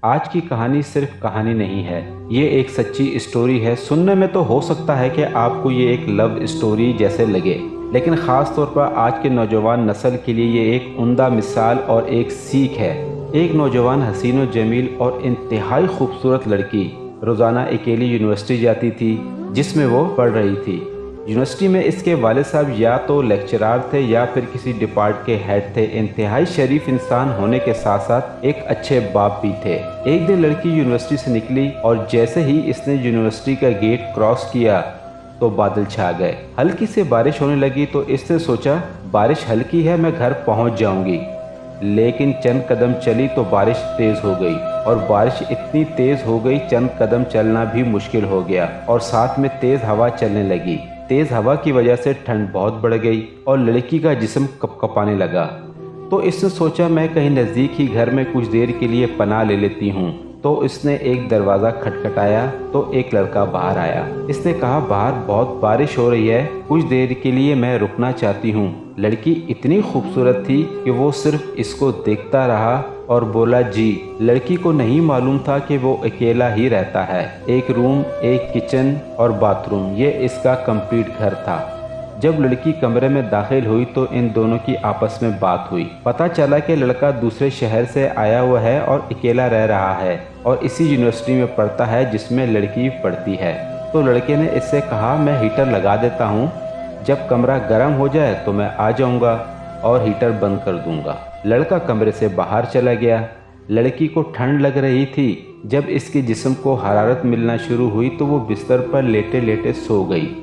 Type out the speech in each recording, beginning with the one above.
آج کی کہانی صرف کہانی نہیں ہے، یہ ایک سچی اسٹوری ہے۔ سننے میں تو ہو سکتا ہے کہ آپ کو یہ ایک لو اسٹوری جیسے لگے، لیکن خاص طور پر آج کے نوجوان نسل کے لیے یہ ایک عمدہ مثال اور ایک سیکھ ہے۔ ایک نوجوان حسین و جمیل اور انتہائی خوبصورت لڑکی روزانہ اکیلی یونیورسٹی جاتی تھی جس میں وہ پڑھ رہی تھی۔ یونیورسٹی میں اس کے والد صاحب یا تو لیکچرار تھے یا پھر کسی ڈپارٹ کے ہیڈ تھے۔ انتہائی شریف انسان ہونے کے ساتھ ساتھ ایک اچھے باپ بھی تھے۔ ایک دن لڑکی یونیورسٹی سے نکلی اور جیسے ہی اس نے یونیورسٹی کا گیٹ کراس کیا تو بادل چھا گئے۔ ہلکی سے بارش ہونے لگی تو اس نے سوچا بارش ہلکی ہے، میں گھر پہنچ جاؤں گی، لیکن چند قدم چلی تو بارش تیز ہو گئی، اور بارش اتنی تیز ہو گئی چند قدم چلنا بھی مشکل ہو گیا، اور ساتھ میں تیز ہوا چلنے لگی۔ تیز ہوا کی وجہ سے ٹھنڈ بہت بڑھ گئی اور لڑکی کا جسم کپ کپانے لگا۔ تو اس نے سوچا میں کہیں نزدیک ہی گھر میں کچھ دیر کے لیے پناہ لے لیتی ہوں۔ تو اس نے ایک دروازہ کھٹکھٹایا تو ایک لڑکا باہر آیا۔ اس نے کہا باہر بہت بارش ہو رہی ہے، کچھ دیر کے لیے میں رکنا چاہتی ہوں۔ لڑکی اتنی خوبصورت تھی کہ وہ صرف اس کو دیکھتا رہا اور بولا جی۔ لڑکی کو نہیں معلوم تھا کہ وہ اکیلا ہی رہتا ہے۔ ایک روم، ایک کچن اور باتھ روم، یہ اس کا کمپلیٹ گھر تھا۔ جب لڑکی کمرے میں داخل ہوئی تو ان دونوں کی آپس میں بات ہوئی۔ پتہ چلا کہ لڑکا دوسرے شہر سے آیا ہوا ہے اور اکیلا رہ رہا ہے اور اسی یونیورسٹی میں پڑھتا ہے جس میں لڑکی پڑھتی ہے۔ تو لڑکے نے اس سے کہا میں ہیٹر لگا دیتا ہوں، جب کمرہ گرم ہو جائے تو میں آ جاؤں گا اور ہیٹر بند کر دوں گا۔ لڑکا کمرے سے باہر چلا گیا۔ لڑکی کو ٹھنڈ لگ رہی تھی۔ جب اس کے جسم کو حرارت ملنا شروع ہوئی تو وہ بستر پر لیٹے لیٹے سو گئی۔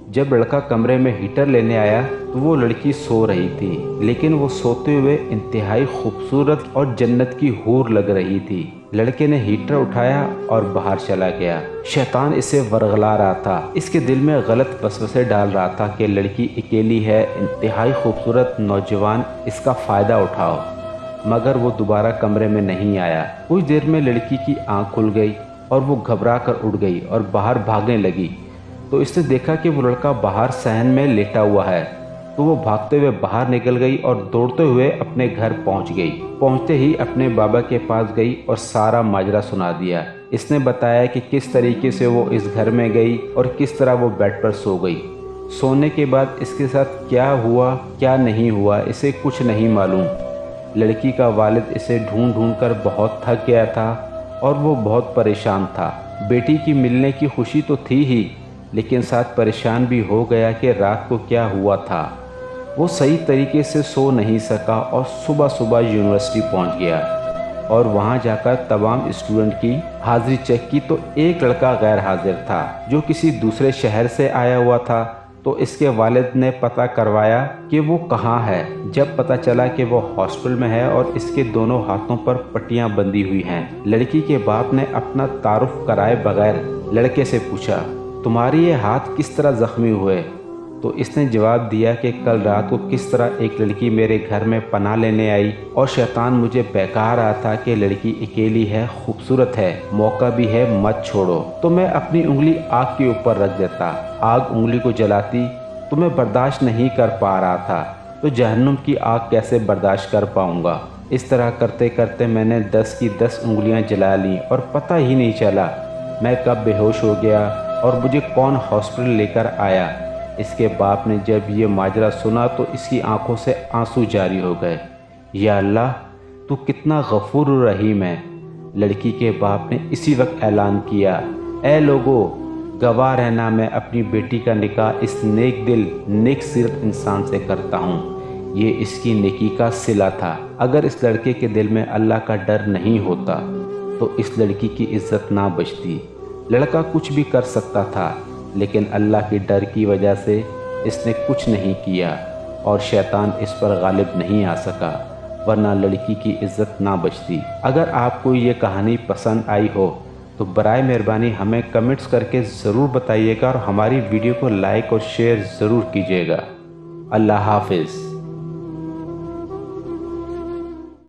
جب لڑکا کمرے میں ہیٹر لینے آیا تو وہ لڑکی سو رہی تھی، لیکن وہ سوتے ہوئے انتہائی خوبصورت اور جنت کی حور لگ رہی تھی۔ لڑکے نے ہیٹر اٹھایا اور باہر چلا گیا۔ شیطان اسے ورغلا رہا تھا، اس کے دل میں غلط وسوسے ڈال رہا تھا کہ لڑکی اکیلی ہے، انتہائی خوبصورت نوجوان، اس کا فائدہ اٹھاؤ، مگر وہ دوبارہ کمرے میں نہیں آیا۔ کچھ دیر میں لڑکی کی آنکھ کھل گئی اور وہ گھبرا کر اٹھ گئی اور باہر بھاگنے لگی۔ تو اس نے دیکھا کہ وہ لڑکا باہر صحن میں لیٹا ہوا ہے، تو وہ بھاگتے ہوئے باہر نکل گئی اور دوڑتے ہوئے اپنے گھر پہنچ گئی۔ پہنچتے ہی اپنے بابا کے پاس گئی اور سارا ماجرا سنا دیا۔ اس نے بتایا کہ کس طریقے سے وہ اس گھر میں گئی اور کس طرح وہ بیڈ پر سو گئی۔ سونے کے بعد اس کے ساتھ کیا ہوا کیا نہیں ہوا اسے کچھ نہیں معلوم۔ لڑکی کا والد اسے ڈھونڈ ڈھونڈ کر بہت تھک گیا تھا اور وہ بہت پریشان تھا۔ بیٹی کی ملنے کی خوشی تو تھی ہی، لیکن ساتھ پریشان بھی ہو گیا کہ رات کو کیا ہوا تھا۔ وہ صحیح طریقے سے سو نہیں سکا اور صبح صبح یونیورسٹی پہنچ گیا اور وہاں جا کر تمام اسٹوڈنٹ کی حاضری چیک کی تو ایک لڑکا غیر حاضر تھا جو کسی دوسرے شہر سے آیا ہوا تھا۔ تو اس کے والد نے پتہ کروایا کہ وہ کہاں ہے۔ جب پتہ چلا کہ وہ ہاسپٹل میں ہے اور اس کے دونوں ہاتھوں پر پٹیاں بندھی ہوئی ہیں۔ لڑکی کے باپ نے اپنا تعارف کرائے بغیر لڑکے سے پوچھا تمہاری یہ ہاتھ کس طرح زخمی ہوئے؟ تو اس نے جواب دیا کہ کل رات کو کس طرح ایک لڑکی میرے گھر میں پناہ لینے آئی اور شیطان مجھے بہکا رہا تھا کہ لڑکی اکیلی ہے، خوبصورت ہے، موقع بھی ہے، مت چھوڑو۔ تو میں اپنی انگلی آگ کے اوپر رکھ دیتا، آگ انگلی کو جلاتی تو میں برداشت نہیں کر پا رہا تھا، تو جہنم کی آگ کیسے برداشت کر پاؤں گا؟ اس طرح کرتے کرتے میں نے 10 کی 10 انگلیاں جلا لیں اور پتہ ہی نہیں چلا میں کب بے ہوش ہو گیا اور مجھے کون ہاسپٹل لے کر آیا۔ اس کے باپ نے جب یہ ماجرا سنا تو اس کی آنکھوں سے آنسو جاری ہو گئے۔ یا اللہ، تو کتنا غفور و رحیم ہے۔ لڑکی کے باپ نے اسی وقت اعلان کیا اے لوگو، گواہ رہنا میں اپنی بیٹی کا نکاح اس نیک دل نیک سیرت انسان سے کرتا ہوں۔ یہ اس کی نیکی کا صلہ تھا۔ اگر اس لڑکے کے دل میں اللہ کا ڈر نہیں ہوتا تو اس لڑکی کی عزت نہ بچتی۔ لڑکا کچھ بھی کر سکتا تھا، لیکن اللہ کے ڈر کی وجہ سے اس نے کچھ نہیں کیا اور شیطان اس پر غالب نہیں آ سکا، ورنہ لڑکی کی عزت نہ بچتی۔ اگر آپ کو یہ کہانی پسند آئی ہو تو برائے مہربانی ہمیں کمنٹس کر کے ضرور بتائیے گا اور ہماری ویڈیو کو لائک اور شیئر ضرور کیجیے گا۔ اللہ حافظ۔